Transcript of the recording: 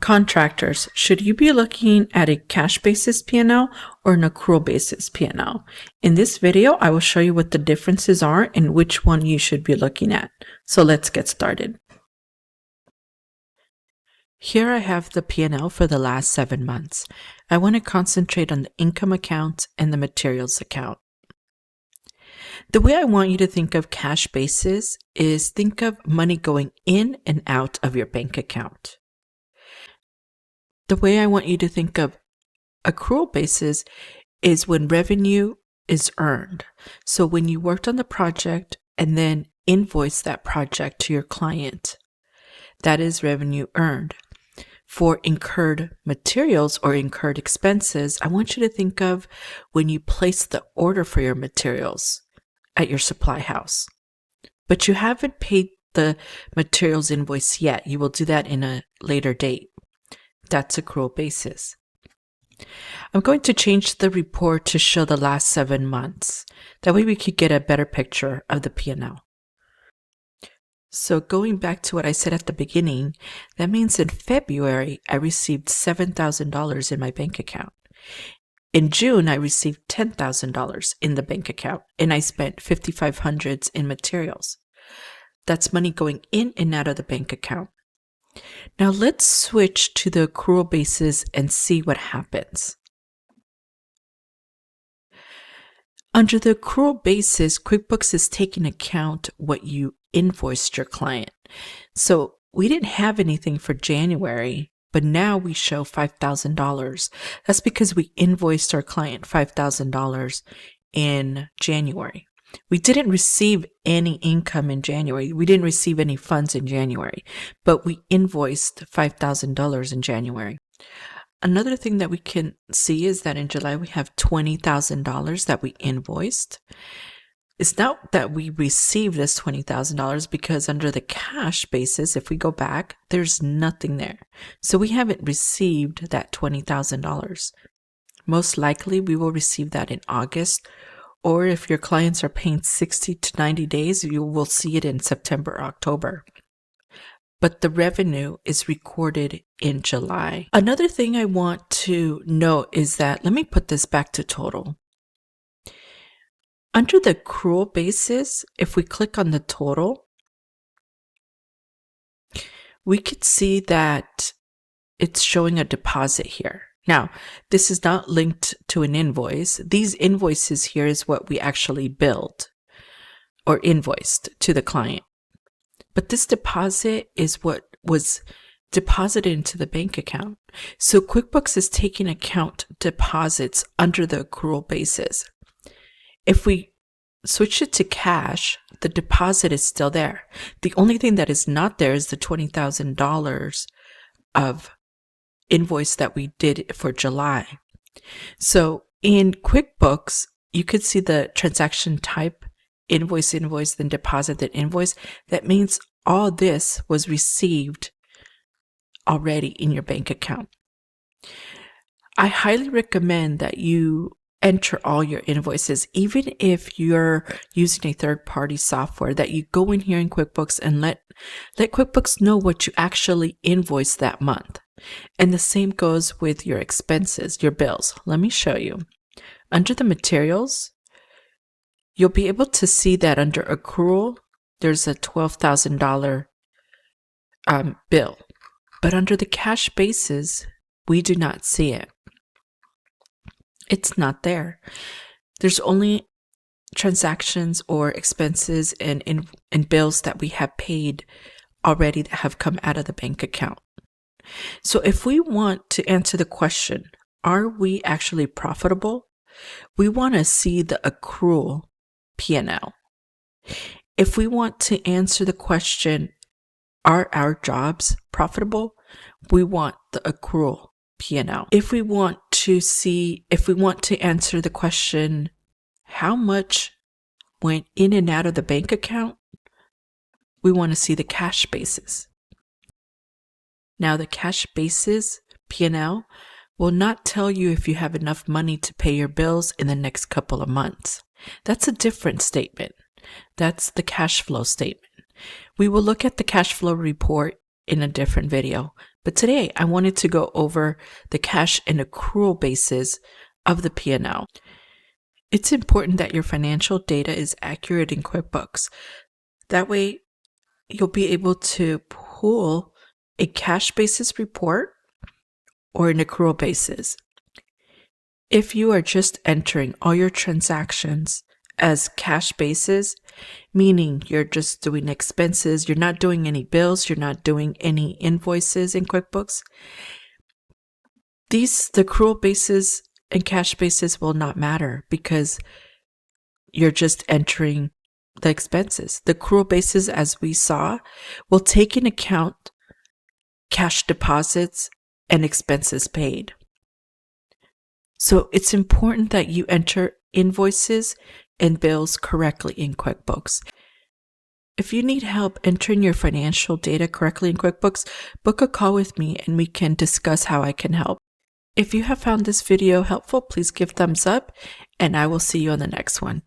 Contractors, should you be looking at a cash basis P&L or an accrual basis P&L? In this video, I will show you what the differences are and which one you should be looking at. So let's get started. Here I have the P&L for the last 7 months. I want to concentrate on the income account and the materials account. The way I want you to think of cash basis is think of money going in and out of your bank account. The way I want you to think of accrual basis is when revenue is earned. So when you worked on the project and then invoice that project to your client, that is revenue earned. For incurred materials or incurred expenses, I want you to think of when you place the order for your materials at your supply house. But you haven't paid the materials invoice yet. You will do that in a later date. That's accrual basis. I'm going to change the report to show the last 7 months. That way we could get a better picture of the P&L. So going back to what I said at the beginning, that means in February, I received $7,000 in my bank account. In June, I received $10,000 in the bank account, and I spent $5,500 in materials. That's money going in and out of the bank account. Now let's switch to the accrual basis and see what happens. Under the accrual basis, QuickBooks is taking account what you invoiced your client. So we didn't have anything for January, but now we show $5,000. That's because we invoiced our client $5,000 in January. We didn't receive any income in January. We didn't receive any funds in January, but we invoiced $5,000 in January. Another thing that we can see is that in July we have $20,000 that we invoiced. It's not that we received this $20,000 because under the cash basis, if we go back, there's nothing there. So we haven't received that $20,000. Most likely we will receive that in August, or if your clients are paying 60 to 90 days, you will see it in September or October. But the revenue is recorded in July. Another thing I want to note is that, let me put this back to total. Under the accrual basis, if we click on the total, we could see that it's showing a deposit here. Now, this is not linked to an invoice. These invoices here is what we actually billed or invoiced to the client. But this deposit is what was deposited into the bank account. So QuickBooks is taking account deposits under the accrual basis. If we switch it to cash, the deposit is still there. The only thing that is not there is the $20,000 of invoice that we did for July. So in QuickBooks, you could see the transaction type, invoice, then deposit, then invoice. That means all this was received already in your bank account. I highly recommend that you enter all your invoices, even if you're using a third-party software, that you go in here in QuickBooks and let QuickBooks know what you actually invoiced that month. And the same goes with your expenses, your bills. Let me show you. Under the materials, you'll be able to see that under accrual, there's a $12,000 bill. But under the cash basis, we do not see it. It's not there. There's only transactions or expenses and bills that we have paid already that have come out of the bank account. So if we want to answer the question, are we actually profitable? We want to see the accrual P&L. If we want to answer the question, are our jobs profitable? We want the accrual P&L. If we want to answer the question, how much went in and out of the bank account? We want to see the cash basis. Now, the cash basis P&L will not tell you if you have enough money to pay your bills in the next couple of months. That's a different statement. That's the cash flow statement. We will look at the cash flow report in a different video, But today I wanted to go over the cash and accrual basis of the P&L. It's important that your financial data is accurate in QuickBooks. That way you'll be able to pull a cash basis report or an accrual basis. If you are just entering all your transactions as cash basis, meaning you're just doing expenses, you're not doing any bills, you're not doing any invoices in QuickBooks, the accrual basis and cash basis will not matter because you're just entering the expenses. The accrual basis, as we saw, will take into account cash deposits and expenses paid. So it's important that you enter invoices and bills correctly in QuickBooks. If you need help entering your financial data correctly in QuickBooks, book a call with me and we can discuss how I can help. If you have found this video helpful, please give thumbs up and I will see you on the next one.